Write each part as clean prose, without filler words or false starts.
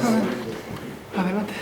Adelante.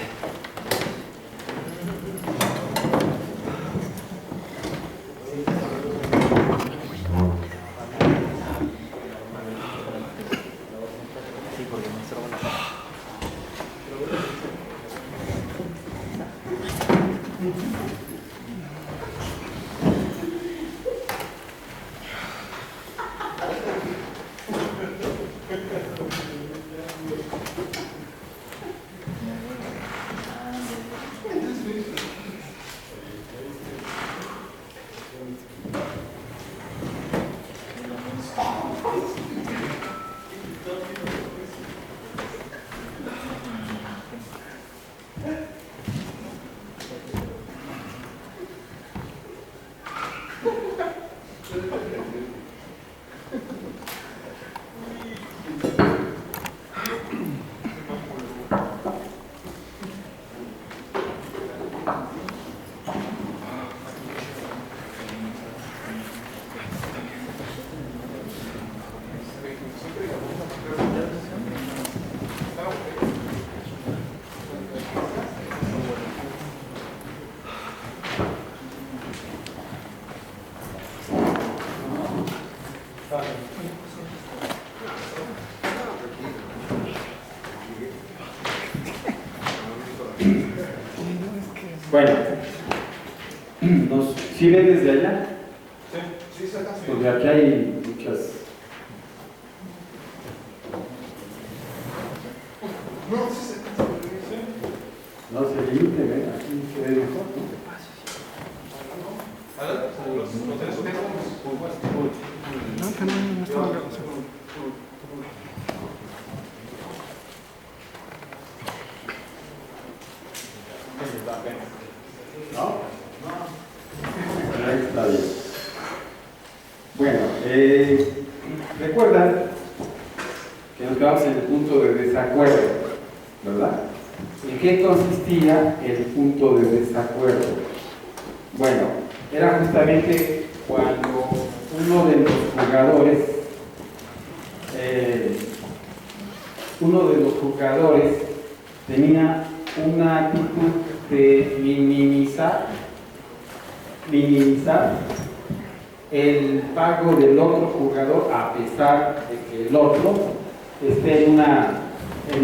Bueno, ¿sí ven desde allá? Sí, sí, acá sí. Porque aquí hay muchas... No, sí se alcanza a ver, sí. No se limite, ven, aquí se ve mejor, ¿no? Adelante, los teléfonos. No, que no está grabando. ¿No? Ahí está bien. Bueno, recuerdan que nos quedamos en el punto de desacuerdo, ¿verdad? ¿En qué consistía el punto de desacuerdo? Bueno, era justamente cuando uno de los jugadores tenía una actitud de minimizar el pago del otro jugador, a pesar de que el otro esté en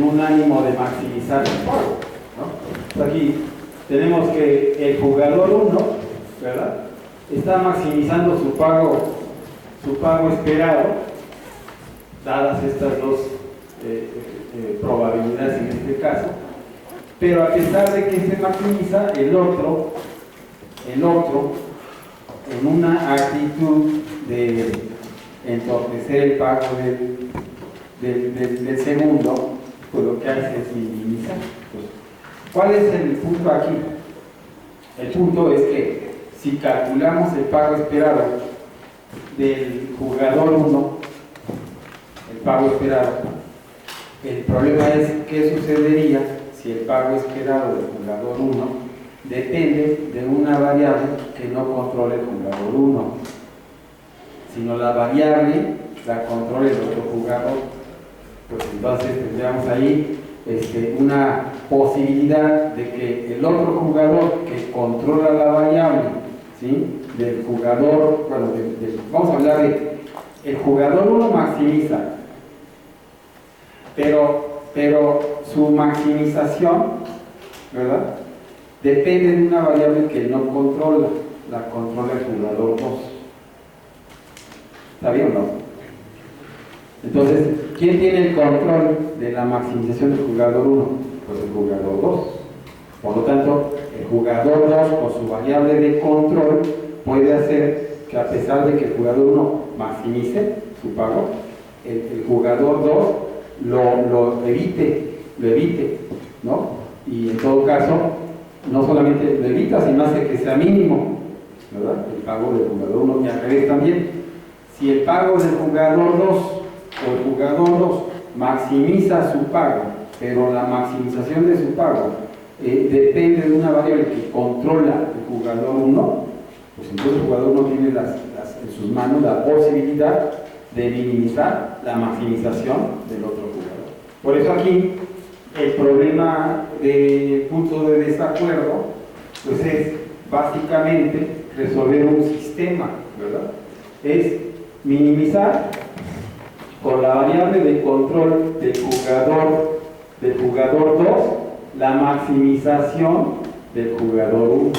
un ánimo de maximizar su pago, ¿no? Aquí tenemos que el jugador 1, ¿verdad?, está maximizando su pago esperado, dadas estas dos probabilidades en este caso, pero a pesar de que se maximiza, el otro en una actitud de entorpecer el pago del segundo, pues lo que hace es minimizar. Pues, ¿cuál es el punto aquí? El punto es que si calculamos el pago esperado del jugador 1, el pago esperado, el problema es qué sucedería si el pago esperado del jugador 1 depende de una variable que no controle el jugador 1, sino la variable la controla el otro jugador. Pues entonces tendríamos ahí una posibilidad de que el otro jugador que controla la variable, ¿sí?, del jugador, bueno, vamos a hablar de el jugador 1 maximiza, pero su maximización, ¿verdad?, depende de una variable que no controla, la controla el jugador 2. ¿Está bien o no? Entonces, ¿quién tiene el control de la maximización del jugador 1? Pues el jugador 2. Por lo tanto, el jugador 2 con su variable de control puede hacer que, a pesar de que el jugador 1 maximice su pago, el jugador 2 lo evite, ¿no? Y en todo caso, no solamente lo evita, sino hace que sea mínimo, ¿verdad?, el pago del jugador 1, y al revés también. Si el pago del jugador 2 o el jugador 2 maximiza su pago, pero la maximización de su pago depende de una variable que controla el jugador 1, pues entonces el jugador 1 tiene en sus manos la posibilidad de minimizar la maximización del otro jugador. Por eso aquí el problema del punto de desacuerdo, pues es básicamente resolver un sistema, ¿verdad? Es minimizar con la variable de control del jugador 2 la maximización del jugador 1.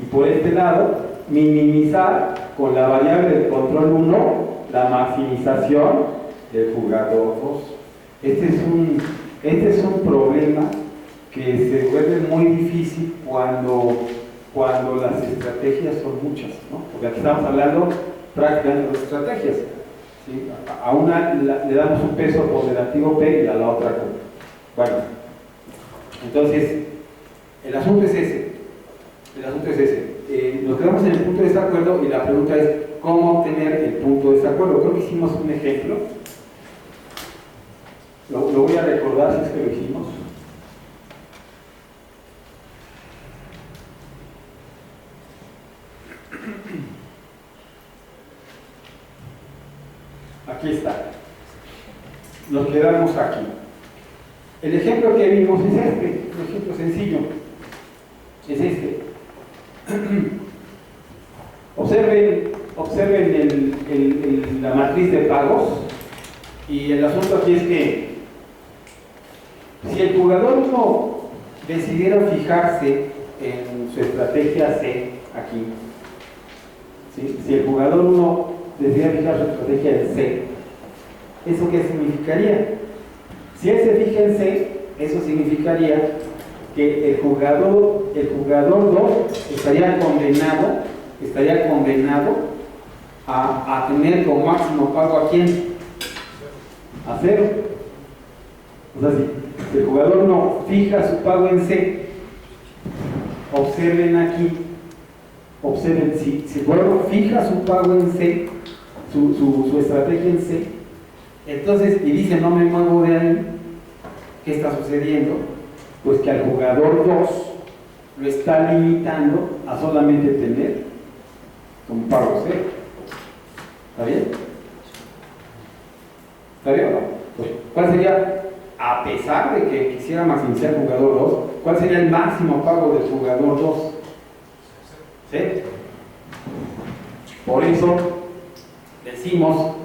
Y por este lado, minimizar con la variable de control 1 la maximización del jugador 2. Este es un problema que se vuelve muy difícil cuando las estrategias son muchas, ¿no? Porque aquí estamos hablando prácticamente de estrategias, ¿sí? A una le damos un peso ponderativo P y a la otra Q. Bueno, entonces el asunto es ese. Nos quedamos en el punto de desacuerdo y la pregunta es ¿cómo obtener el punto de desacuerdo? Creo que hicimos un ejemplo. Lo voy a recordar si es que lo hicimos. Aquí está. Nos quedamos aquí. El ejemplo que vimos es este, un ejemplo sencillo. Es este. Observen la matriz de pagos y el asunto aquí es que si el jugador 1 decidiera fijarse en su estrategia C aquí, ¿sí? Si el jugador 1 decidiera fijar su estrategia en C, ¿eso qué significaría? Si él se fija en C, eso significaría que el jugador 2 estaría condenado a tener como máximo pago ¿a quién? A 0. O sea, si el jugador 1 fija su pago en C, observen aquí, si el jugador fija su pago en C, su estrategia en C, entonces, y dice no me muevo de ahí, ¿qué está sucediendo? Pues que al jugador 2 lo está limitando a solamente tener un pago 0. ¿Está bien? ¿Está bien o no? Pues, ¿cuál sería, a pesar de que quisiera maximizar el jugador 2, cuál sería el máximo pago del jugador 2? ¿Sí? Por eso decimos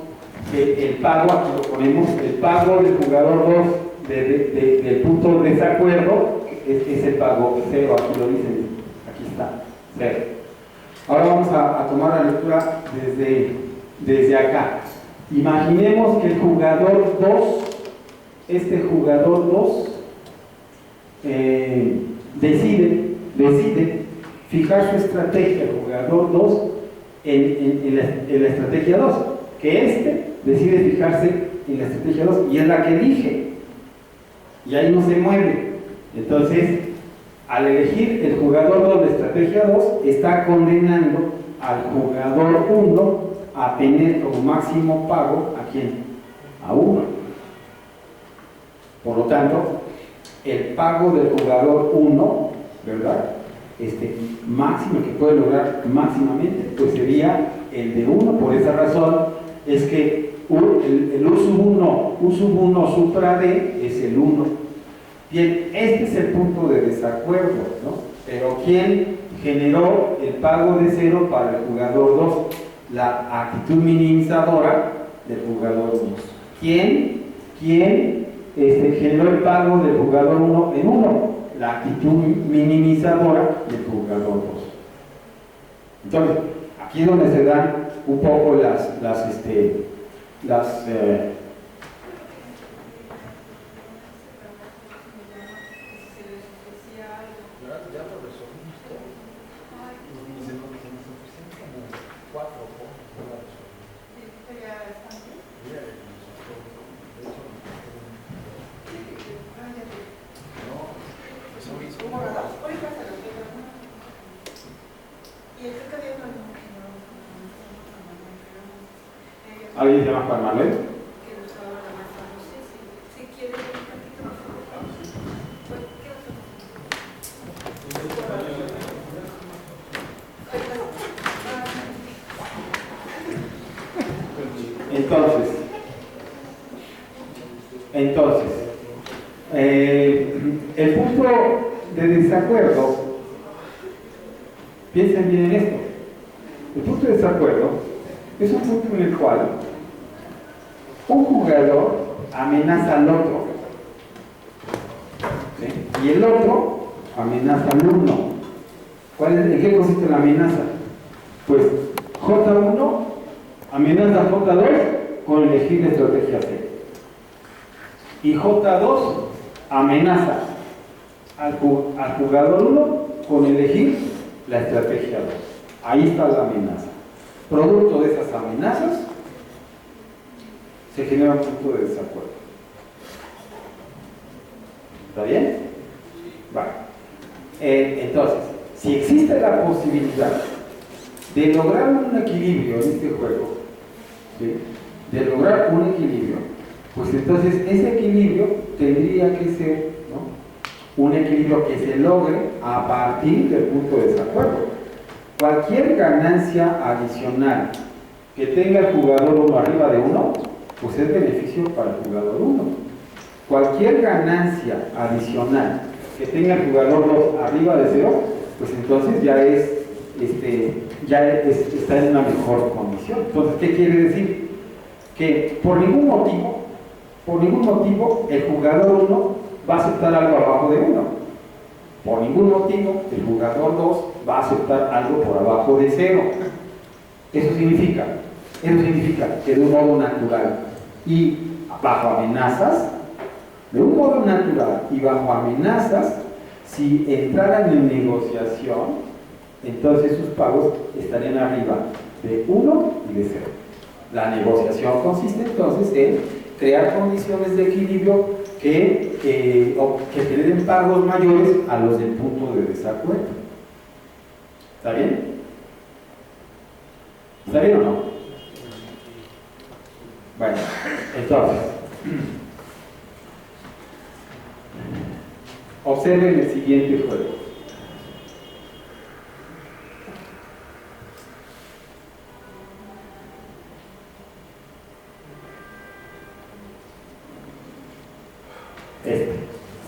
que el pago, aquí lo ponemos, el pago del jugador 2 del punto de desacuerdo es el pago 0, aquí lo dicen, aquí está, 0. Ahora vamos a tomar la lectura desde acá. Imaginemos que el jugador 2, este jugador 2, decide fijar su estrategia, el jugador 2, en la estrategia 2, que decide fijarse en la estrategia 2 y es la que elige. Y ahí no se mueve. Entonces, al elegir el jugador 2 de estrategia 2, está condenando al jugador 1 a tener como máximo pago ¿a quién? A 1. Por lo tanto, el pago del jugador 1, ¿verdad? Máximo que puede lograr máximamente, pues sería el de 1. Por esa razón es que el U sub 1 supra D es el 1. Bien, este es el punto de desacuerdo, ¿no? Pero ¿quién generó el pago de 0 para el jugador 2? La actitud minimizadora del jugador 2. ¿Quién generó el pago del jugador 1 en 1? La actitud minimizadora del jugador 2. Entonces, aquí es donde se dan un poco ¿Alguien se llama Juan Manuel? Entonces, El punto de desacuerdo, piensen bien en esto, el punto de desacuerdo es un punto en el cual un jugador amenaza al otro, ¿sí? Y el otro amenaza al uno. ¿En qué consiste la amenaza? Pues J1 amenaza a J2 con elegir la estrategia C. Y J2 amenaza al jugador 1 con elegir la estrategia 2. Ahí está la amenaza. Producto de esas amenazas se genera un punto de desacuerdo. ¿Está bien? Vale. Entonces, si existe la posibilidad de lograr un equilibrio en este juego, ¿sí? De lograr un equilibrio, pues entonces ese equilibrio tendría que ser, ¿no?, un equilibrio que se logre a partir del punto de desacuerdo. Cualquier ganancia adicional que tenga el jugador 1 arriba de 1, pues es beneficio para el jugador 1. Cualquier ganancia adicional que tenga el jugador 2 arriba de 0, pues entonces ya está en una mejor condición. Entonces, ¿qué quiere decir? Que por ningún motivo el jugador 1 va a aceptar algo abajo de 1. Por ningún motivo el jugador 2 va a aceptar algo por abajo de 0. Eso significa que de un modo natural y bajo amenazas, de un modo natural y bajo amenazas, si entraran en negociación, entonces sus pagos estarían arriba de 1 y de 0. La negociación consiste entonces en crear condiciones de equilibrio que generen pagos mayores a los del punto de desacuerdo. ¿Está bien? ¿Está bien o no? Bueno, entonces, observen el siguiente juego.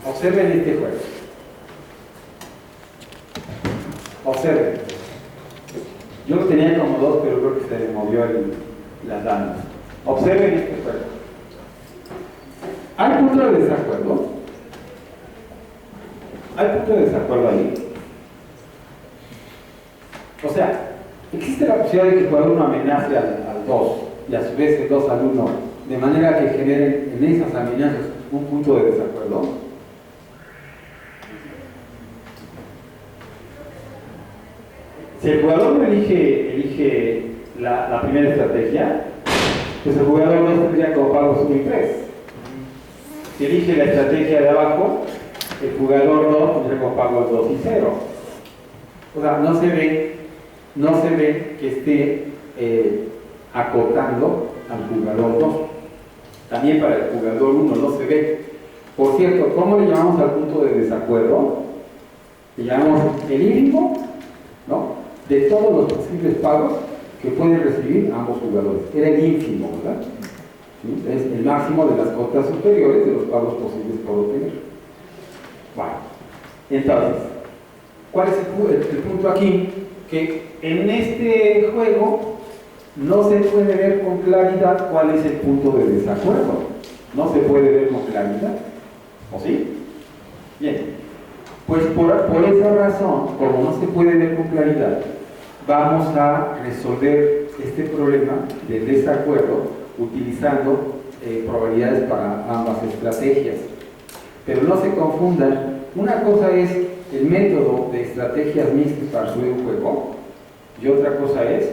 Observen este juego. Observen. Yo lo tenía como 2, pero creo que se movió las damas. Observen este juego. ¿Hay punto de desacuerdo? ¿Hay punto de desacuerdo ahí? O sea, existe la posibilidad de que el jugador 1 amenace al 2 y a su vez el 2 al 1, de manera que generen en esas amenazas un punto de desacuerdo. Si el jugador no elige la primera estrategia, pues el jugador 2 tendría como pagos 1 y 3. Si elige la estrategia de abajo, el jugador 2 tendría como pagos 2 y 0. O sea, no se ve que esté acotando al jugador 2. También para el jugador 1 no se ve. Por cierto, ¿cómo le llamamos al punto de desacuerdo? Le llamamos el ínfimo, ¿no?, de todos los posibles pagos que pueden recibir ambos jugadores. Era el ínfimo, ¿verdad? ¿Sí? Es el máximo de las cotas superiores de los pagos posibles por obtener. Bueno, entonces, ¿cuál es el punto aquí? Que en este juego no se puede ver con claridad cuál es el punto de desacuerdo. No se puede ver con claridad. ¿O sí? Bien. Pues por esa razón, como no se puede ver con claridad, vamos a resolver este problema del desacuerdo utilizando probabilidades para ambas estrategias. Pero no se confundan, una cosa es el método de estrategias mixtas para subir un juego y otra cosa es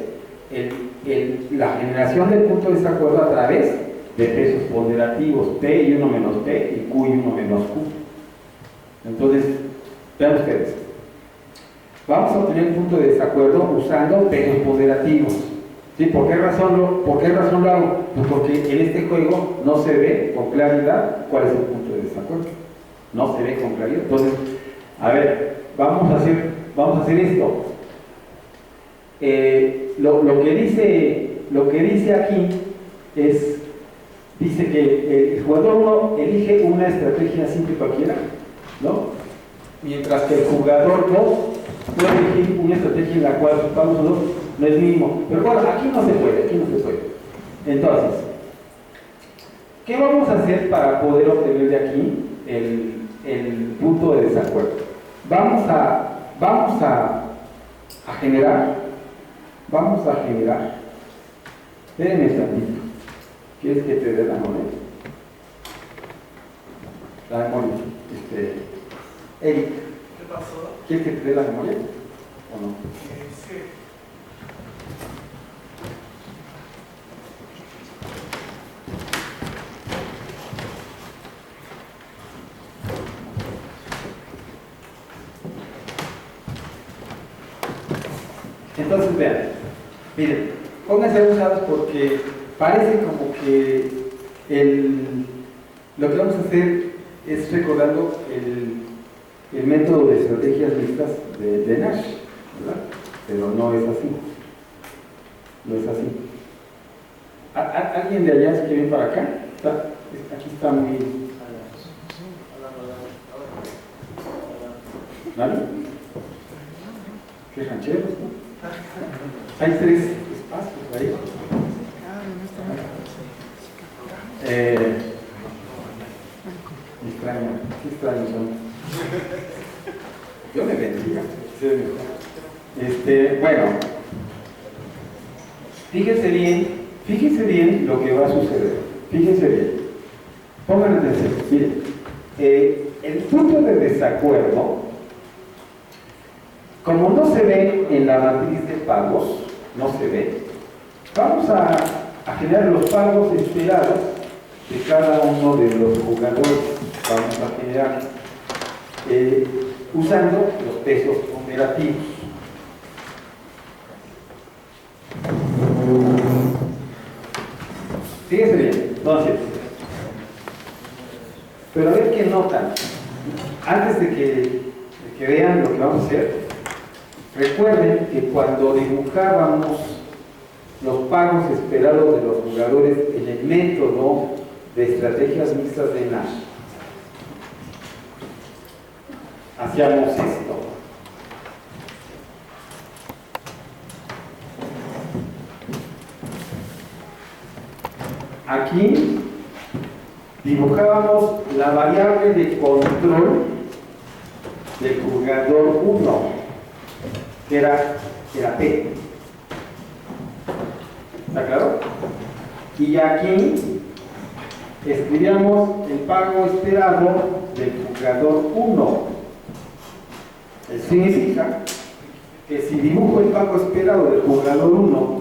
la generación del punto de desacuerdo a través de pesos ponderativos, P y 1 menos P y Q y 1 menos Q. Entonces, vean ustedes, vamos a obtener un punto de desacuerdo usando pesos ponderativos. ¿Sí? ¿Por qué razón lo hago? Pues porque en este juego no se ve con claridad cuál es el punto de desacuerdo. No se ve con claridad. Entonces, a ver, vamos a hacer esto. Lo que dice aquí es dice que el jugador 1 elige una estrategia simple cualquiera, ¿no? Mientras que el jugador 2 puede elegir una estrategia en la cual sus pagos o dos no es mínimo. Pero bueno, aquí no se puede, aquí no se puede. Entonces, ¿qué vamos a hacer para poder obtener de aquí el punto de desacuerdo? Vamos a generar, espérenme tantito. ¿Quieres que te dé la moneda? La memoria. Eric, ¿Qué pasó? ¿quieres que te dé la memoria? ¿O no? Sí. Entonces vean, miren, pónganse abusados porque parece como que lo que vamos a hacer es recordando el método de estrategias mixtas de Nash, ¿verdad? Pero no es así. No es así. ¿Alguien de allá se quiere ir para acá? Aquí está muy... ¿Vale? Qué rancheros, ¿no? Hay 3 espacios ahí. Extraño, qué extraños son. Yo me bendiga. Bueno, fíjense bien lo que va a suceder. Fíjense bien. Pongan atención. Miren, el punto de desacuerdo, como no se ve en la matriz de pagos, no se ve, vamos a generar los pagos esperados de cada uno de los jugadores. Vamos a generar usando los pesos ponderativos. Fíjense bien, entonces, pero a ver qué notan. Antes de que vean lo que vamos a hacer, recuerden que cuando dibujábamos los pagos esperados de los jugadores en el método de estrategias mixtas de Nash, hacíamos esto. Aquí dibujábamos la variable de control del jugador 1, que era P. ¿Está claro? Y aquí escribíamos el pago esperado del jugador 1. Eso significa que si dibujo el pago esperado del jugador 1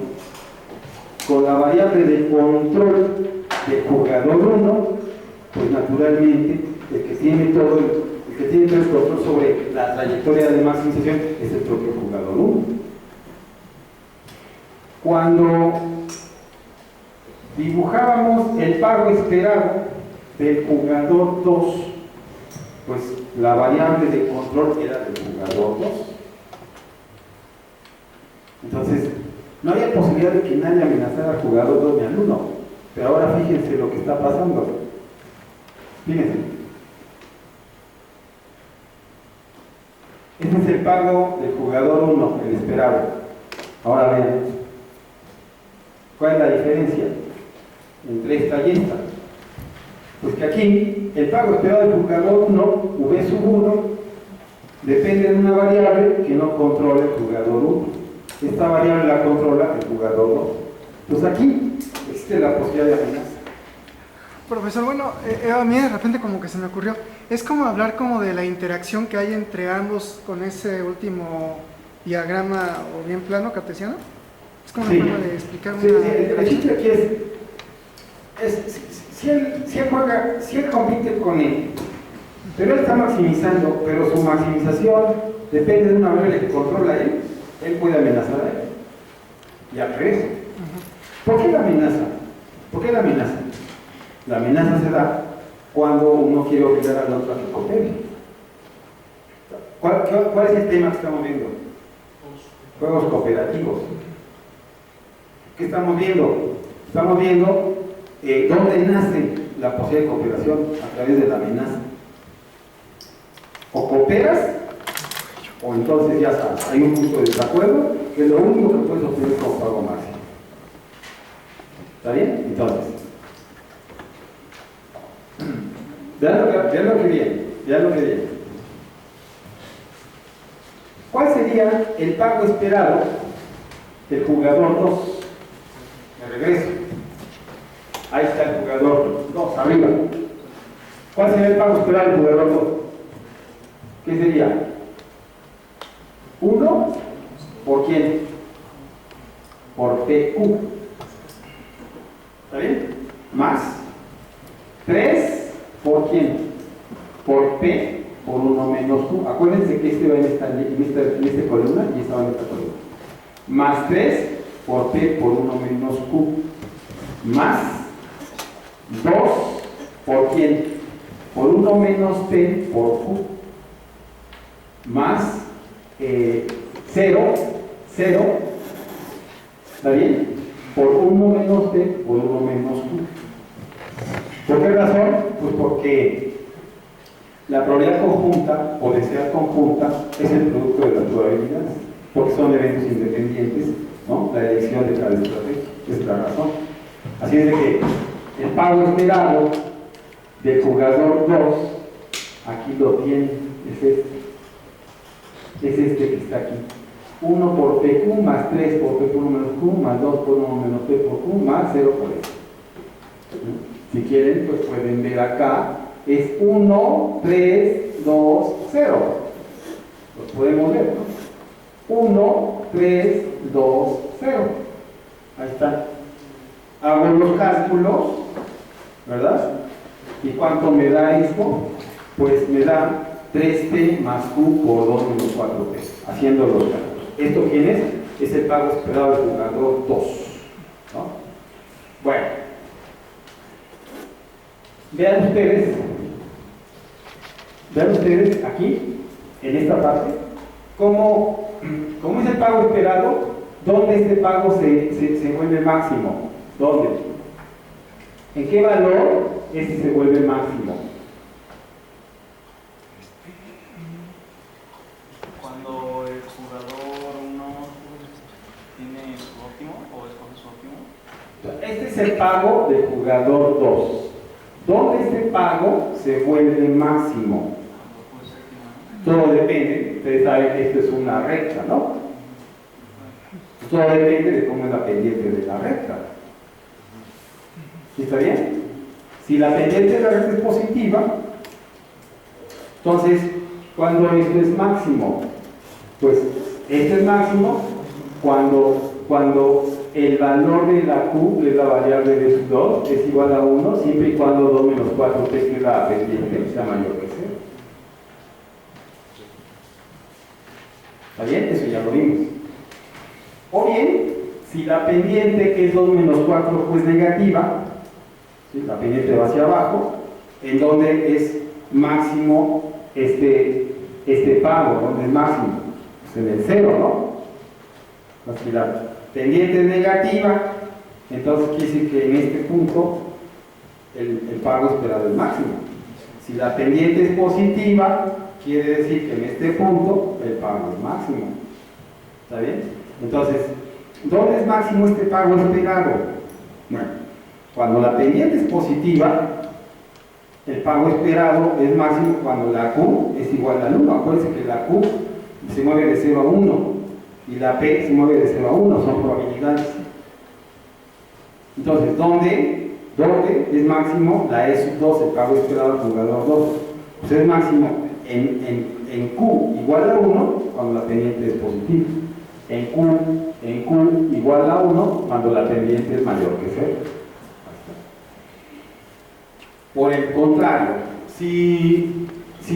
con la variable de control del jugador 1, pues naturalmente el que tiene todo el control sobre la trayectoria de maximización es el propio jugador 1. Cuando dibujábamos el pago esperado del jugador 2, pues la variable de control era del jugador 2. Entonces, no había posibilidad de que nadie amenazara al jugador 2 ni al 1. Pero ahora fíjense lo que está pasando. Fíjense. Este es el pago del jugador 1, el esperado. Ahora vean. ¿Cuál es la diferencia entre esta y esta? Pues que aquí el pago esperado del jugador 1, V1, depende de una variable que no controla el jugador 1. Esta variable la controla el jugador 2. Pues aquí existe la posibilidad de amenaza. Profesor, bueno, a mí de repente como que se me ocurrió, es como hablar como de la interacción que hay entre ambos con ese último diagrama o bien plano cartesiano. Es como una forma de explicar una... El chiste aquí es si él compite con él, pero él está maximizando, pero su maximización depende de una variable que controla él puede amenazar a él. Y al revés. ¿Por qué la amenaza? ¿Por qué la amenaza? La amenaza se da cuando uno quiere obligar al otro a que coopere. ¿Cuál es el tema que estamos viendo? Juegos cooperativos. ¿Qué estamos viendo? Estamos viendo ¿dónde nace la posibilidad de cooperación? A través de la amenaza. O cooperas, o entonces ya sabes, hay un punto de desacuerdo, que es lo único que puedes obtener como pago máximo. ¿Está bien? Entonces, vean lo que viene. ¿Cuál sería el pago esperado del jugador 2? Me regreso. Ahí está el jugador 2, arriba. ¿Cuál sería el pago esperado del jugador 2? ¿Qué sería? 1 por quién? Por PQ. ¿Está bien? Más 3 por quién? Por P por 1 menos Q. Acuérdense que este va en esta columna y esta va en esta columna. Más 3 por P por 1 menos Q. Más 2 por quién? Por 1 menos P por Q. Más 0, ¿está bien? Por 1 menos P por 1 menos Q. ¿Por qué razón? Pues porque la probabilidad conjunta, potencial conjunta, es el producto de las probabilidades, porque son eventos independientes, ¿no? La elección de cada estrategia, esa es la razón. Así es de que el pago esperado del jugador 2, aquí lo tiene, es este que está aquí. 1 por PQ más 3 por P por 1 menos Q más 2 por 1 menos P por Q más 0 por S. Si quieren, pues pueden ver acá, es 1, 3, 2, 0. Los podemos ver, ¿no? 1, 3, 2, 0. Ahí está. Hago los cálculos, ¿verdad? ¿Y cuánto me da esto? Pues me da 3P más Q por 2 menos 4P, haciendo los cálculos. ¿Esto quién es? Es el pago esperado del jugador 2, ¿no? Bueno, vean ustedes aquí, en esta parte, cómo es el pago esperado, dónde este pago se vuelve máximo. ¿Dónde? ¿En qué valor este se vuelve máximo? Cuando el jugador 1 tiene su óptimo o escoge su óptimo. Este es el pago del jugador 2. ¿Dónde este pago se vuelve máximo? Todo depende, ustedes saben que esto es una recta, ¿no? Todo depende de cómo es la pendiente de la recta. ¿Sí está bien? Si la pendiente de la recta es positiva, entonces, cuando esto es máximo, pues esto es máximo cuando el valor de la Q, que es la variable de sub 2, es igual a 1, siempre y cuando 2 menos 4P, que es la pendiente, sea mayor que 0. ¿Está bien? Eso ya lo vimos. O bien, si la pendiente, que es 2 menos 4, pues negativa, ¿sí? La pendiente va hacia abajo, en donde es máximo este pago, donde es máximo, pues en el 0, ¿no? Si la pendiente es negativa, entonces quiere decir que en este punto el pago esperado es máximo. Si la pendiente es positiva, quiere decir que en este punto el pago es máximo. ¿Está bien? Entonces, ¿dónde es máximo este pago esperado? Bueno, cuando la pendiente es positiva, el pago esperado es máximo cuando la Q es igual al 1. Acuérdense que la Q se mueve de 0 a 1 y la P se mueve de 0 a 1, son probabilidades. Entonces, ¿dónde es máximo la E sub 2, el pago esperado al jugador 2? Pues es máximo en Q igual a 1 cuando la pendiente es positiva. En Q igual a 1 cuando la pendiente es mayor que 0. Por el contrario, si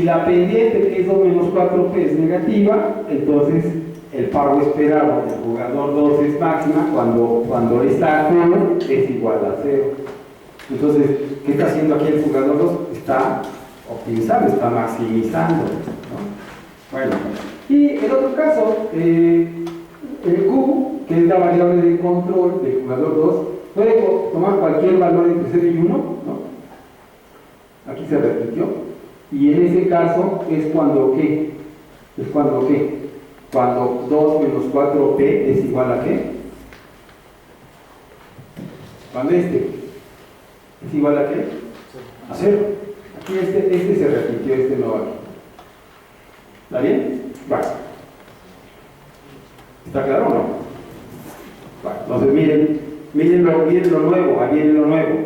la pendiente, que es 2 menos 4P, es negativa, entonces el pago esperado del jugador 2 es máxima cuando esta Q es igual a 0. Entonces, ¿qué está haciendo aquí el jugador 2? Está optimizando, está maximizando, ¿no? Bueno, y en otro caso, el Q, que es la variable de control del jugador 2, puede tomar cualquier valor entre 0 y 1, ¿no? Aquí se repitió. Y en ese caso es cuando ¿qué? Es cuando ¿qué? Cuando 2 menos 4p es igual a ¿qué? Cuando este es igual a ¿qué? A 0. Aquí este se repitió, este no va aquí. ¿Está bien? Bueno. ¿Está claro o no? Bueno, entonces miren lo nuevo, ahí viene lo nuevo.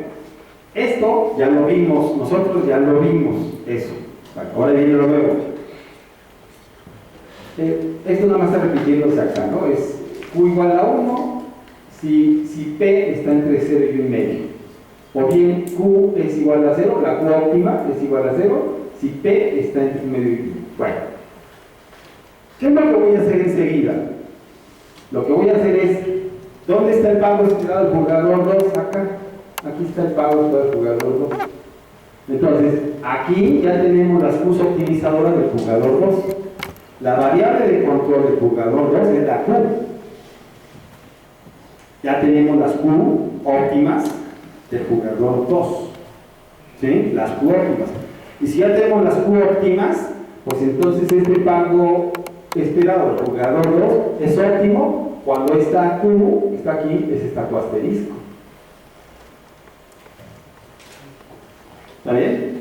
Esto ya lo vimos, nosotros ya lo vimos, eso. Bueno, ahora viene lo nuevo. Esto nada más está repitiéndose acá, ¿no? Es Q igual a 1 si P está entre 0 y 1 medio. O bien Q es igual a 0, la Q óptima es igual a 0 si P está entre 1 medio y 1. Bueno, ¿qué es lo que voy a hacer enseguida? Lo que voy a hacer es, ¿dónde está el pago esperado del jugador 2? Acá. Aquí está el pago esperado del jugador 2. Entonces, aquí ya tenemos las Qs optimizadoras del jugador 2. La variable de control del jugador 2 es la Q. Ya tenemos las Q óptimas del jugador 2. ¿Sí? Las Q óptimas. Y si ya tenemos las Q óptimas, pues entonces este pago esperado del jugador 2 es óptimo cuando esta Q, está aquí, es esta Q asterisco. ¿Está bien?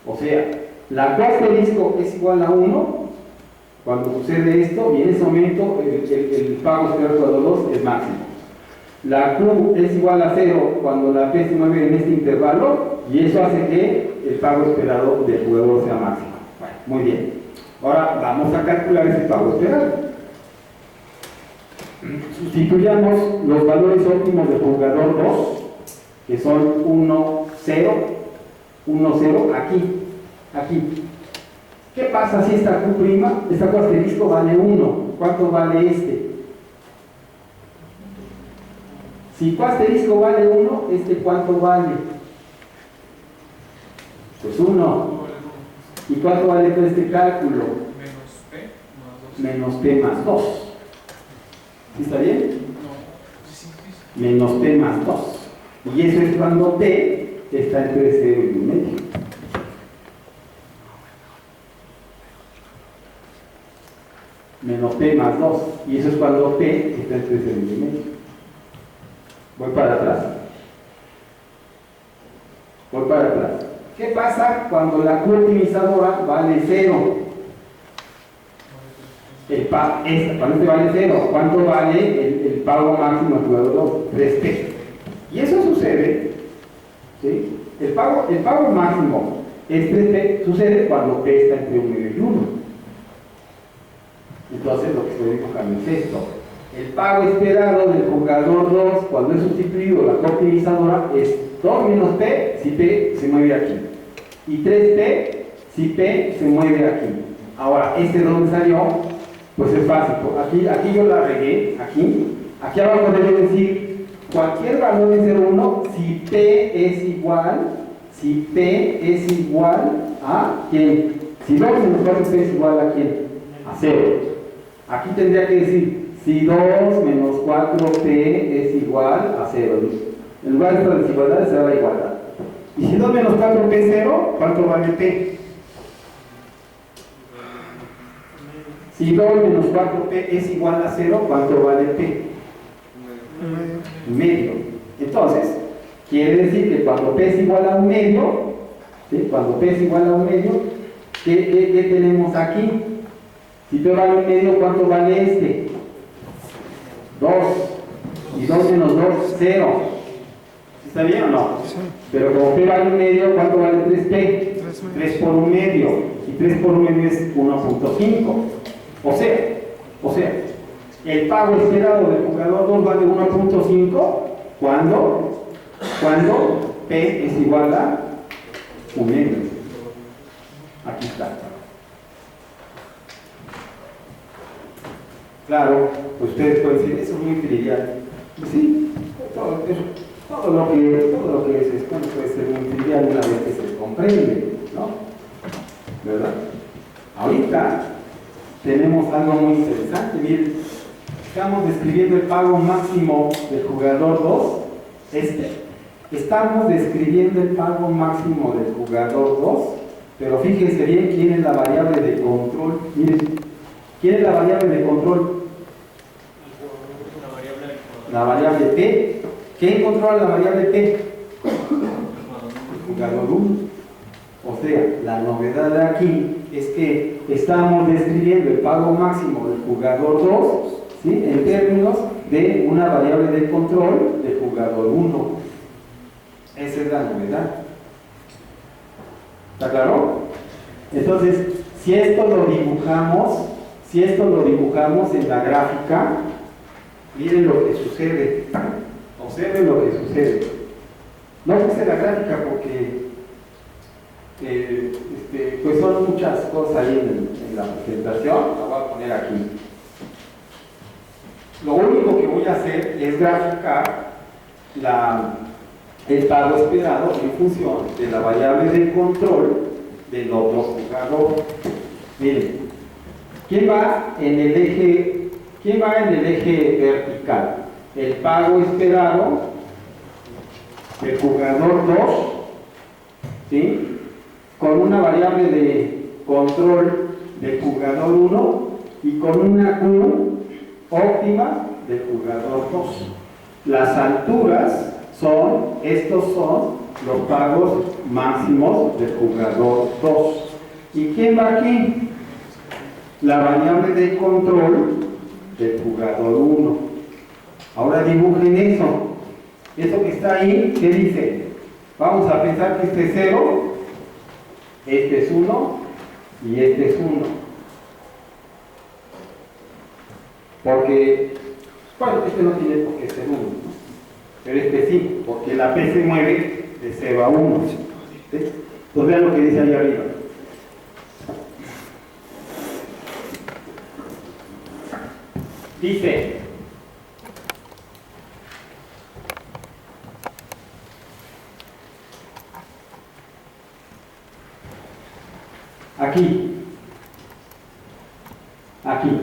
O sea, la Q asterisco es igual a 1 cuando sucede esto y en ese momento el pago esperado del jugador 2 es máximo. La Q es igual a 0 cuando la P se mueve en este intervalo y eso hace que el pago esperado del jugador sea máximo. Bueno, muy bien. Ahora vamos a calcular ese pago esperado. Sustituyamos los valores óptimos del jugador 2, que son 1, 0, 1, 0, aquí. ¿Qué pasa si esta Q' asterisco vale 1? ¿Cuánto vale este? Si Q asterisco vale 1, ¿cuánto vale? Pues 1. ¿Y cuánto vale todo este cálculo? Menos P más 2. ¿Sí está bien? Menos P más 2. Y eso es cuando P está entre 0 y 1 medio. Menos P más 2. Y eso es cuando P está entre 0 y 1 medio. Voy para atrás. ¿Qué pasa cuando la Q optimizadora vale 0? Cuando este vale 0, ¿cuánto vale el pago máximo al jugador 2? 3P. Y eso sucede, ¿sí? El pago máximo es 3P, sucede cuando P está entre 1 medio y 1. Entonces lo que estoy dibujando es esto. El pago esperado del jugador 2 cuando es sustituido la Q optimizadora es 2 menos P si P se mueve aquí. Y 3P si P se mueve aquí. Ahora, ¿este dónde salió? Pues es fácil. Aquí yo la regué, aquí abajo debe decir cualquier valor de 0,1 si P es igual a ¿quién? Si 2 menos 4P es igual a ¿quién? A 0. Aquí tendría que decir si 2 menos 4P es igual a 0. En lugar de esta desigualdad se da la igualdad. Y si 2 menos 4P es 0, ¿cuánto vale P? Si 2 menos 4P es igual a 0, ¿cuánto vale P? Medio. Entonces, quiere decir que cuando P es igual a 1 medio, ¿sí? Cuando P es igual a 1 medio, ¿qué tenemos aquí? Si P vale 1 medio, ¿cuánto vale este? 2. Y 2 menos 2, 0. ¿Está bien o no? Sí. Pero como P vale 1 medio, ¿cuánto vale 3P? 3 por 1 medio. Y 3 por 1 medio es 1.5. O sea, el pago esperado del jugador 2 vale 1.5 cuando P es igual a 1 medio. Aquí está. Claro, pues ustedes pueden decir, eso es muy trivial. Sí, todo lo que se expone puede ser muy trivial una vez que se comprende, ¿no? ¿Verdad? Ahorita tenemos algo muy interesante. Miren, Estamos describiendo el pago máximo del jugador 2. Estamos describiendo el pago máximo del jugador 2, pero fíjense bien quién es la variable de control. Miren, ¿quién es la variable de control? La variable T. ¿Quién controla la variable T? El jugador 1. O sea, la novedad de aquí es que estamos describiendo el pago máximo del jugador 2, ¿sí?, en términos de una variable de control del jugador 1. Esa es la novedad. ¿Está claro? Entonces, si esto lo dibujamos en la gráfica, miren lo que sucede. Observen lo que sucede. No puse la gráfica porque pues son muchas cosas ahí en la presentación. La voy a poner aquí. Lo único que voy a hacer es graficar el pago esperado en función de la variable de control de los dos jugadores. Miren, ¿quién va en el eje vertical? El pago esperado del jugador 2, ¿sí?, con una variable de control del jugador 1 y con una Q óptima del jugador 2. Las alturas estos son los pagos máximos del jugador 2. ¿Y quién va aquí? La variable de control del jugador 1. Ahora dibujen eso. Eso que está ahí, ¿qué dice? Vamos a pensar que este es 0, este es 1 y este es 1. Porque, bueno, este no tiene por qué ser 1, ¿no? Pero este sí, porque la P se mueve de 0 a 1. ¿Sí? Entonces vean lo que dice ahí arriba. Dice, aquí,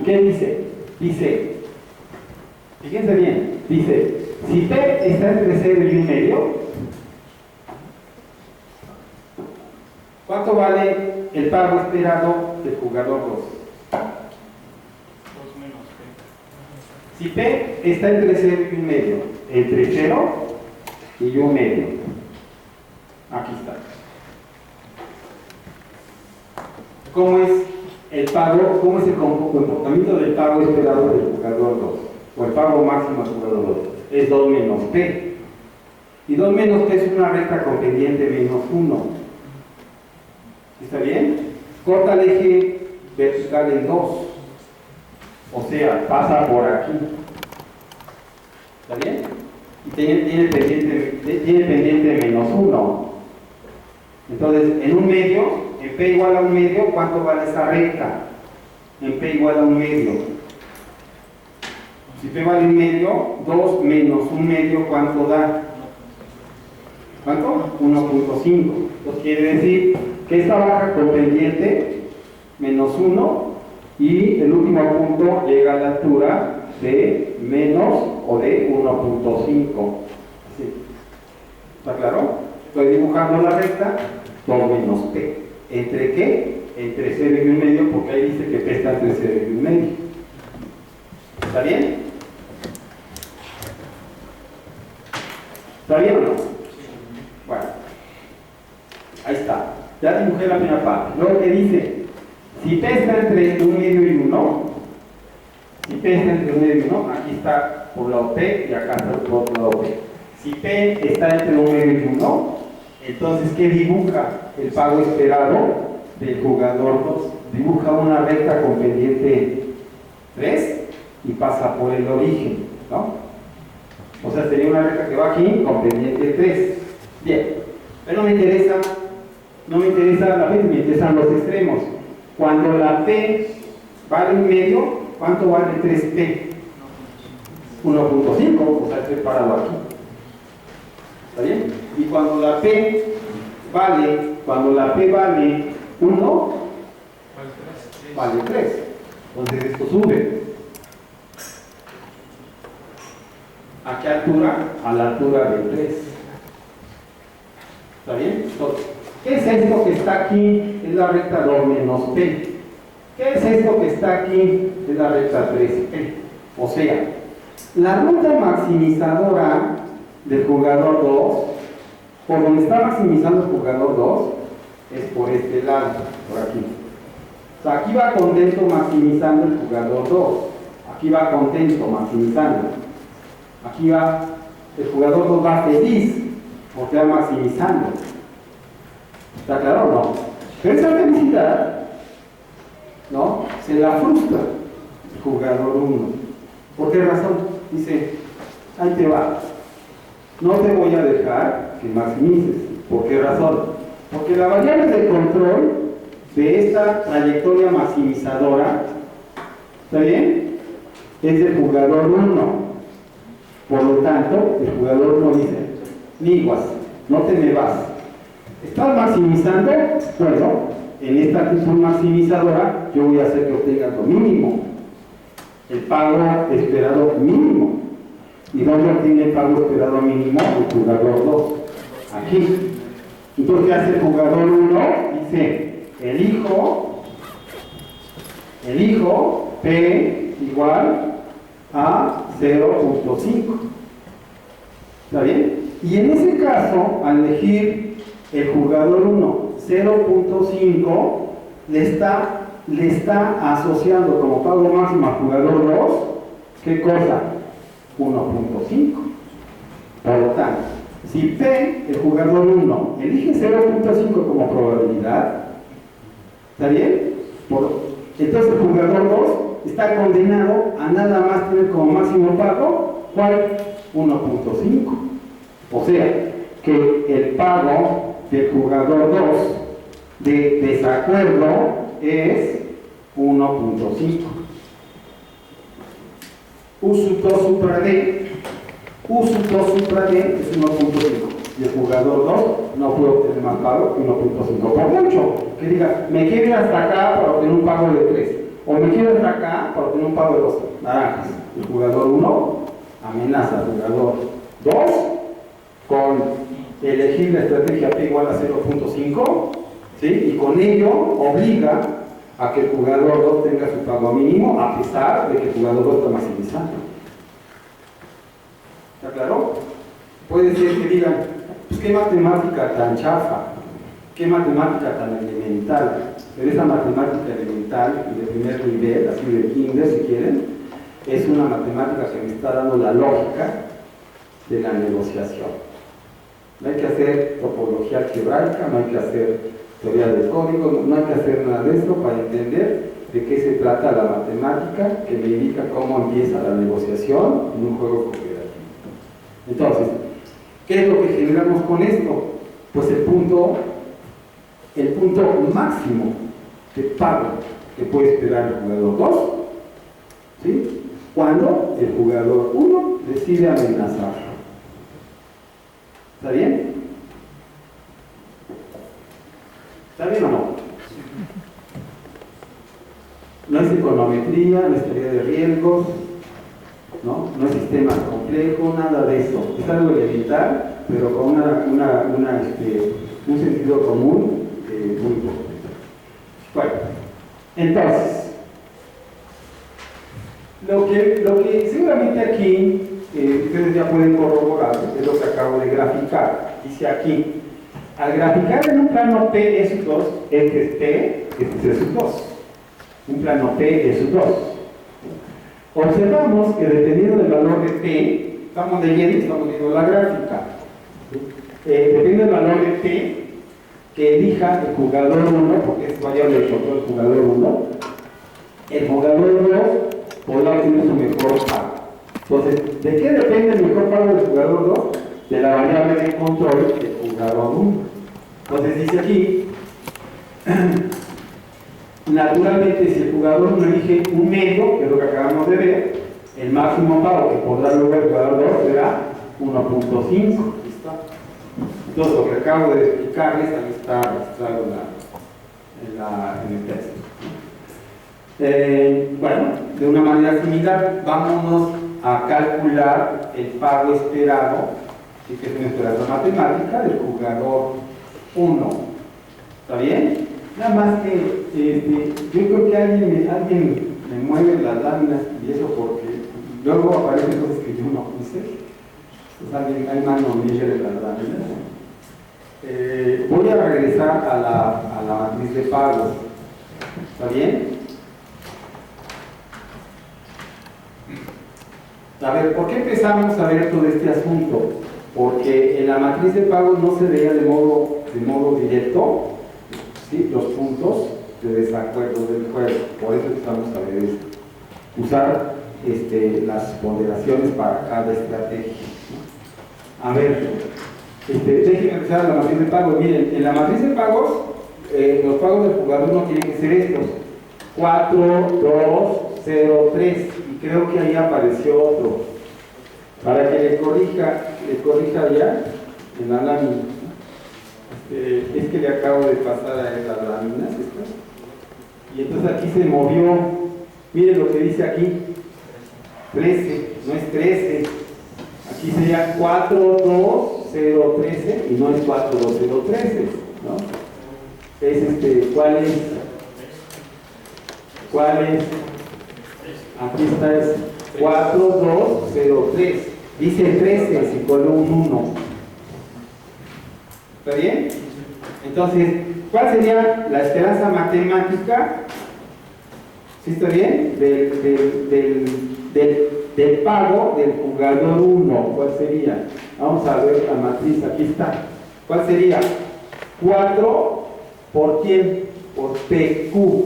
¿qué dice? Dice, fíjense bien, dice, si P está entre 0 y 1 medio, ¿cuánto vale el pago esperado del jugador 2? 2 menos P. Si P está entre 0 y 1 medio, entre 0 y 1 medio, aquí está. ¿Cómo es el pago? ¿Cómo es el comportamiento del pago esperado del jugador 2? O el pago máximo del jugador 2. Es 2 menos P. Y 2 menos P es una recta con pendiente menos 1. ¿Está bien? Corta el eje vertical en 2. O sea, pasa por aquí. ¿Está bien? Y tiene pendiente menos 1. Entonces, en 1 medio, en P igual a 1 medio, ¿cuánto vale esa recta? En P igual a 1 medio. Si P vale 1 medio, 2 menos 1 medio, ¿cuánto da? ¿Cuánto? 1.5. Entonces quiere decir que esta baja con pendiente menos 1 y el último punto llega a la altura de menos o de 1.5. Así. ¿Está claro? Estoy dibujando la recta 2 menos P. ¿Entre qué? Entre 0 y 1 medio, porque ahí dice que P está entre 0 y 1 medio. ¿Está bien? ¿Está bien o no? Bueno, ahí está. Ya dibujé la primera parte. Luego que dice, si P está entre 1 medio y 1, si P está entre 1 medio y 1, aquí está por lado P y acá está por otro lado P. Si P está entre 1 medio y 1, entonces, ¿qué dibuja el pago esperado del jugador 2? Dibuja una recta con pendiente 3 y pasa por el origen, ¿no? O sea, sería una recta que va aquí con pendiente 3. Bien, pero no me interesa la P, me interesan los extremos. Cuando la P vale 1 medio, ¿cuánto vale 3P? 1.5, o sea, estoy parado aquí. ¿Está bien? Y cuando la P vale 1, vale 3. Entonces esto sube. ¿A qué altura? A la altura de 3. ¿Está bien? Entonces, ¿qué es esto que está aquí? Es la recta 2 menos P. ¿Qué es esto que está aquí? Es la recta 3P. O sea, la ruta maximizadora del jugador 2, por donde está maximizando el jugador 2, es por este lado, por aquí. O sea, aquí va contento maximizando el jugador 2. Aquí va contento maximizando. Aquí va, el jugador 2 va feliz, porque va maximizando. ¿Está claro o no? Pero esa felicidad, ¿no?, se la frustra el jugador 1. ¿Por qué razón? Dice, ahí te va. No te voy a dejar que maximices. ¿Por qué razón? Porque la variable de control de esta trayectoria maximizadora, ¿está bien?, es del jugador 1. Por lo tanto, el jugador 1 dice, niguas, no te me vas. ¿Estás maximizando? Bueno, en esta actitud maximizadora yo voy a hacer que obtengas lo mínimo, el pago esperado mínimo. ¿Y dónde obtiene el pago esperado mínimo? El jugador 2, aquí. Entonces, ¿qué hace el jugador 1? Dice, elijo P igual a 0.5. ¿Está bien? Y en ese caso, al elegir el jugador 1 0.5, le está asociando como pago máximo al jugador 2, ¿qué cosa? 1.5. Por lo tanto, si P, el jugador 1, elige 0.5 como probabilidad, ¿está bien? Entonces el jugador 2 está condenado a nada más tener como máximo pago, ¿cuál? 1.5. O sea, que el pago del jugador 2 de desacuerdo es 1.5. U2 supra D, U2 supra D es 1.5. Y el jugador 2 no puede obtener más pago que 1.5. Por mucho que diga, me quiero ir hasta acá para obtener un pago de 3. O me quiero hasta acá para obtener un pago de 2 naranjas. El jugador 1 amenaza al jugador 2 con elegir la estrategia P igual a 0.5, ¿sí? Y con ello obliga a que el jugador 2 tenga su pago mínimo, a pesar de que el jugador 2 está maximizando. ¿Está claro? Puede ser que digan, pues qué matemática tan chafa, qué matemática tan elemental. Pero esa matemática elemental y de primer nivel, así de kinder si quieren, es una matemática que me está dando la lógica de la negociación. No hay que hacer topología algebraica, no hay que hacer teoría del código, no hay que hacer nada de esto para entender de qué se trata la matemática que me indica cómo empieza la negociación en un juego cooperativo. Entonces, ¿qué es lo que generamos con esto? Pues el punto máximo de pago que puede esperar el jugador 2, ¿sí?, cuando el jugador 1 decide amenazar. ¿Está bien? ¿Está bien o no? No es econometría, no es teoría de riesgos, ¿no? No es sistemas complejos, nada de eso. Es algo elemental, pero con un sentido común muy importante. Bueno, entonces, lo que seguramente aquí ustedes ya pueden corroborar, es lo que acabo de graficar. Dice aquí, al graficar en un plano P es 2, este es P, este es 2. Un plano P es 2. Observamos que dependiendo del valor de P, estamos leyendo la gráfica. Depende del valor de P que elija el jugador 1, porque es variable de control del jugador 1, el jugador 2 podrá obtener su mejor pago. Entonces, ¿de qué depende el mejor pago del jugador 2? De la variable de control del jugador 1. Entonces dice aquí, naturalmente si el jugador 1 elige un medio, que es lo que acabamos de ver, el máximo pago que podrá lograr el jugador 2 será 1.5. Entonces, lo que acabo de explicarles también está registrado en el texto. Bueno, de una manera similar, vámonos a calcular el pago esperado, ¿sí? Que es una esperanza matemática del jugador 1. ¿Está bien? Nada más que yo creo que alguien me mueve las láminas y eso porque luego aparecen cosas que yo no puse. Pues hay manonilla de las láminas. Voy a regresar a la matriz de pagos. ¿Está bien? A ver, ¿por qué empezamos a ver todo este asunto? Porque en la matriz de pagos no se veía de modo directo, ¿sí? Los puntos de desacuerdo del juego. Por eso empezamos a ver esto. Usar las ponderaciones para cada estrategia, ¿no? A ver, déjenme empezar a la matriz de pagos. Miren, en la matriz de pagos, los pagos del jugador no tienen que ser estos: 4, 2, 0, 3. Y creo que ahí apareció otro. Para que le corrija ya en la lámina. Es que le acabo de pasar a él las láminas estas. Y entonces aquí se movió. Miren lo que dice aquí: 13, no es 13. Aquí sería 4, 2, 0, 13 y no es 4, 2, 0, 13, ¿no? Es ¿cuál es? Aquí está, es 4, 2, 0, 3. Dice 13, si pone un 1. ¿Está bien? Entonces, ¿cuál sería la esperanza matemática? ¿Sí está bien? Del pago del jugador 1. ¿Cuál sería? Vamos a ver la matriz, aquí está. ¿Cuál sería? 4 por quién? Por PQ.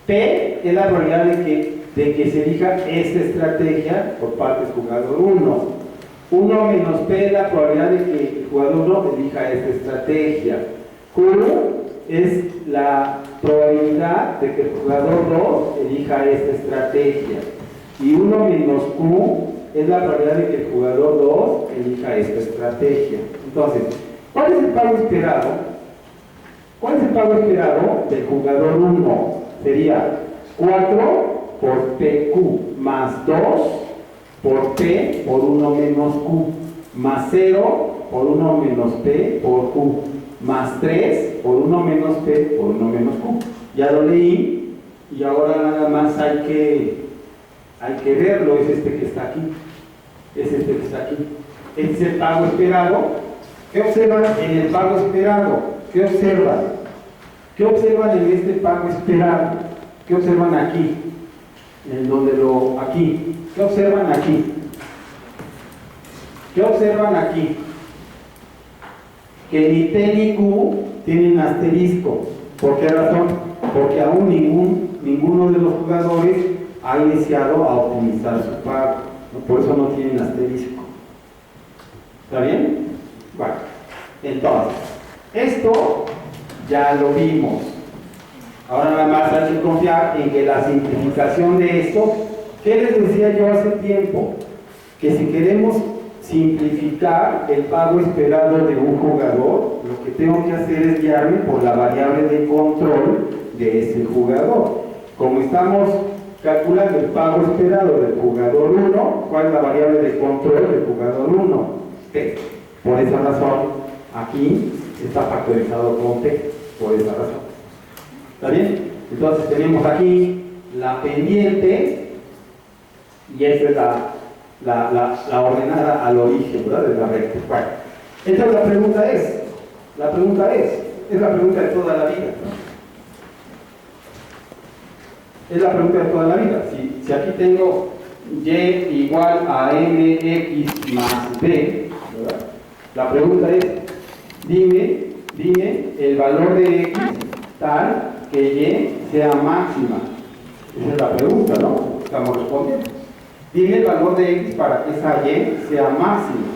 P es la probabilidad de que se elija esta estrategia por parte del jugador 1. 1 menos P es la probabilidad de que el jugador 1 elija esta estrategia. Q es la probabilidad de que el jugador 2 elija esta estrategia. Y 1 menos Q es la probabilidad de que el jugador 2 elija esta estrategia. Entonces, ¿cuál es el pago esperado? ¿Cuál es el pago esperado del jugador 1? Sería 4 por PQ más 2 por P por 1 menos Q más 0 por 1 menos P por Q más 3 por 1 menos P por 1 menos Q. Ya lo leí y ahora nada más hay que verlo. Es este que está aquí. Es este que está aquí. Este es el pago esperado. ¿Qué observan en el pago esperado? ¿Qué observan? ¿Qué observan en este pago esperado? ¿Qué observan aquí? Aquí. ¿Qué observan aquí? ¿Qué observan aquí? Que ni T ni Q tienen asterisco. ¿Por qué razón? Porque aún ninguno de los jugadores ha iniciado a optimizar su pago, ¿no? Por eso no tienen asterisco. ¿Está bien? Bueno, entonces, esto ya lo vimos. Ahora nada más hay que confiar en que la simplificación de esto, ¿qué les decía yo hace tiempo? Que si queremos simplificar el pago esperado de un jugador, lo que tengo que hacer es guiarme por la variable de control de ese jugador. Como estamos calculando el pago esperado del jugador 1, ¿cuál es la variable de control del jugador 1? T. Por esa razón, aquí está factorizado con T. Por esa razón. ¿Está bien? Entonces tenemos aquí la pendiente y esta es la ordenada al origen, ¿verdad? De la recta. Bueno, entonces la pregunta es la pregunta de toda la vida, ¿no? Es la pregunta de toda la vida. Si aquí tengo y igual a mx más b, ¿verdad? La pregunta es, dime el valor de x tal que y sea máxima. Esa es la pregunta, ¿no? Estamos respondiendo. Dime el valor de x para que esa y sea máxima,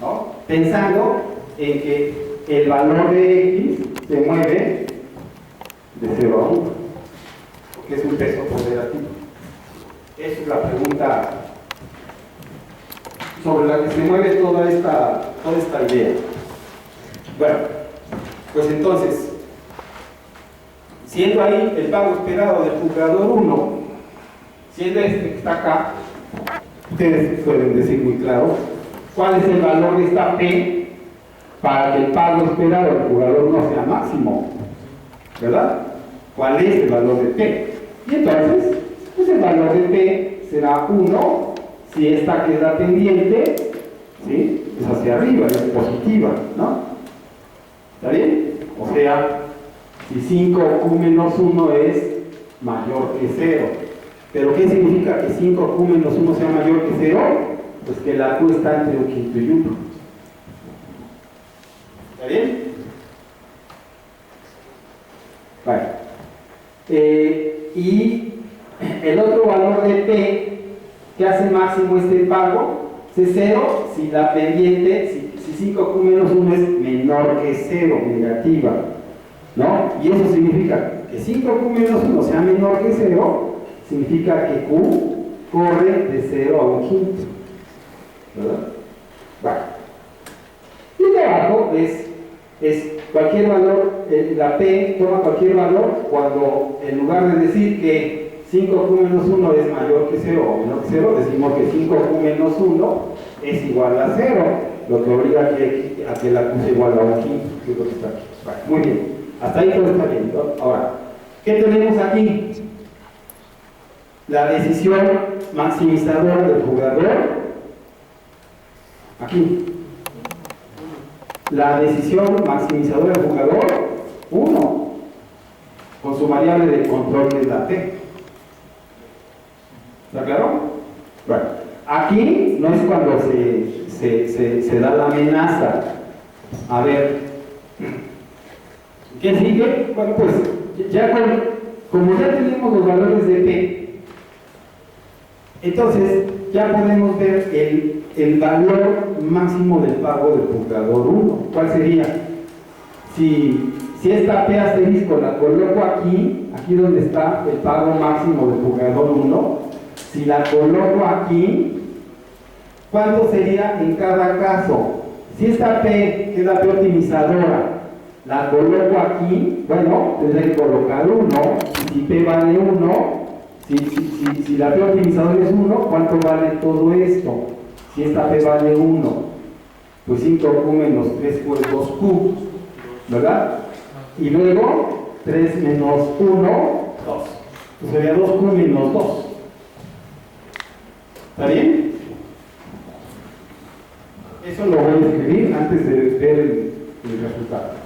¿no? Pensando en que el valor de x se mueve de 0 a 1, porque es un peso ponderativo. Esa es la pregunta sobre la que se mueve toda esta idea. Bueno, pues entonces, siendo ahí el pago esperado del jugador 1, siendo este que está acá, Ustedes pueden decir muy claro cuál es el valor de esta P para que el pago esperado del jugador no sea máximo, ¿verdad? ¿Cuál es el valor de P? Y entonces, pues el valor de P será 1 si esta queda pendiente, ¿sí? Es hacia arriba, es positiva, ¿no? ¿Está bien? O sea, si 5Q menos 1 es mayor que 0. ¿Pero qué significa que 5Q menos 1 sea mayor que 0? Pues que la Q está entre un quinto y 1. ¿Está bien? Vale. Y el otro valor de P que hace máximo este pago es 0 si la pendiente, si 5Q menos 1 es menor que 0, negativa, ¿no? Y eso significa que 5Q menos 1 sea menor que 0, significa que Q corre de 0 a un quinto, ¿verdad? Vale. Y de abajo es cualquier valor, la P toma cualquier valor cuando en lugar de decir que 5Q menos 1 es mayor que 0 o menor que 0, decimos que 5Q menos 1 es igual a 0, lo que obliga a que la Q sea igual a un quinto, que es lo que está aquí. Vale, muy bien, hasta ahí todo está bien, ¿no? Ahora, ¿qué tenemos aquí? La decisión maximizadora del jugador, aquí. La decisión maximizadora del jugador, 1, con su variable de control que es la T. ¿Está claro? Bueno, aquí no es cuando se da la amenaza. A ver, ¿qué sigue? Bueno, pues ya como ya tenemos los valores de P, entonces ya podemos ver el valor máximo del pago del jugador 1. ¿Cuál sería? Si esta P asterisco la coloco aquí donde está el pago máximo del jugador 1, si la coloco aquí, ¿cuánto sería en cada caso? Si esta P, que es la P optimizadora, la coloco aquí, bueno, tendré que colocar 1, y si P vale 1, si la P optimizadora es 1, ¿cuánto vale todo esto? Si esta P vale 1, pues 5Q menos 3 pues 2Q, ¿verdad? Y luego 3 menos 1, 2. Pues sería 2Q menos 2. ¿Está bien? Eso lo voy a escribir antes de ver el resultado.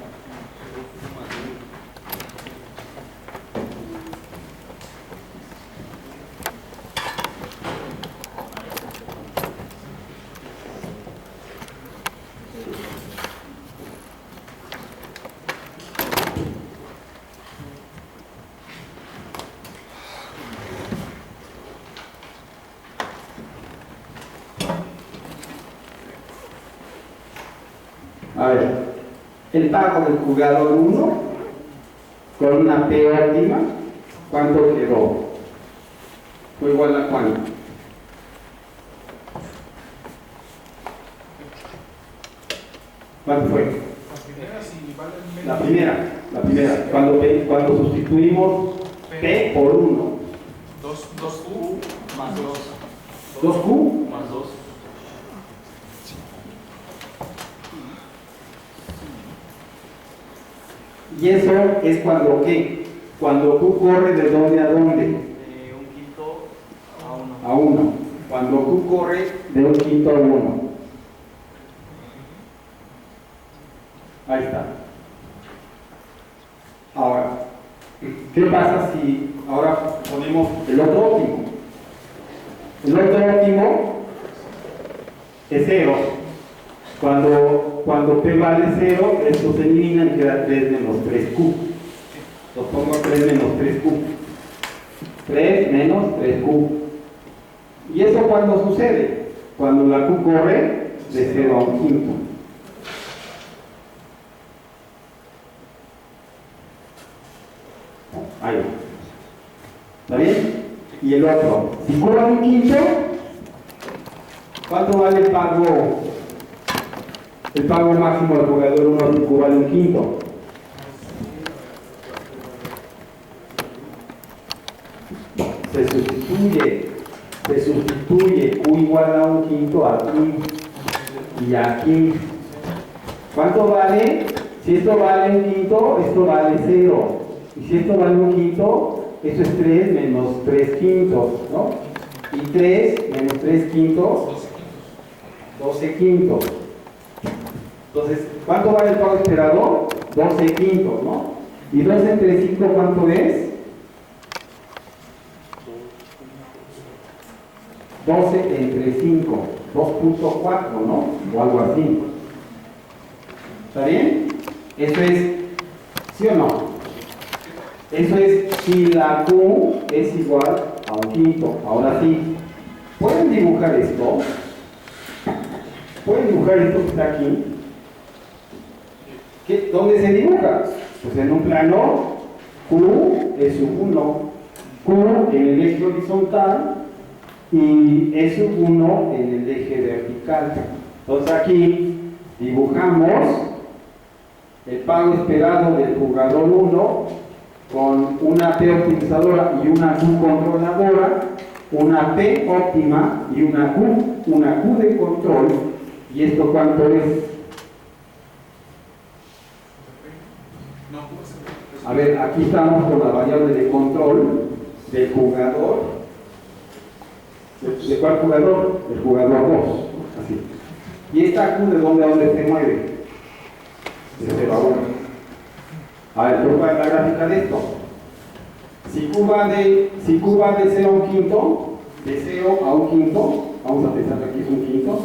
A ver, el pago del jugador 1 con una P óptima, ¿cuánto quedó? ¿Fue igual a cuánto? ¿Cuánto fue? La primera. Cuando sustituimos P por 1. 2Q más 2. 2Q Más 2. Y eso es cuando ¿qué? Cuando Q corre de dónde a dónde. De un quinto a 1. A 1. Cuando Q corre de un quinto a 1. Ahí está. Ahora, ¿qué pasa si ahora ponemos el otro óptimo? El otro óptimo es 0. Cuando P vale 0, estos se eliminan y queda 3 menos 3Q. Lo pongo 3 menos 3Q. 3 menos 3Q. ¿Y eso cuándo sucede? Cuando la Q corre de 0 a un quinto. Ahí. ¿Está bien? Y el otro. Si Q vale un quinto, ¿cuánto vale el pago? El pago máximo del jugador 1 si Q vale un quinto. Se sustituye se sustituye Q igual a un quinto aquí y aquí. ¿Cuánto vale? Si esto vale un quinto, esto vale 0. Y si esto vale un quinto, eso es 3 menos 3 quintos, ¿no? Y 3 menos 3 quintos, 12 quintos. Entonces, ¿cuánto vale el pago esperado? 12 quintos, ¿no? Y 12 entre 5, ¿cuánto es? 12 entre 5, 2.4, ¿no? O algo así. ¿Está bien? Eso es, ¿sí o no? Eso es si la Q es igual a un quinto. Ahora sí, ¿pueden dibujar esto? ¿Pueden dibujar esto que está aquí? ¿Dónde se dibuja? Pues en un plano, Q es un 1. Q en el eje horizontal y es un 1 en el eje vertical. Entonces aquí dibujamos el pago esperado del jugador 1 con una P optimizadora y una Q controladora, una P óptima y una Q de control. ¿Y esto cuánto es? A ver, aquí estamos con la variable de control del jugador. ¿De cuál jugador? El jugador 2. Así. ¿Y esta Q de dónde a dónde se mueve? De 0 a 1. A ver, ¿cuál es la gráfica de esto? Si Q va de 0 a un quinto, de 0 a un quinto, vamos a pensar que aquí es un quinto,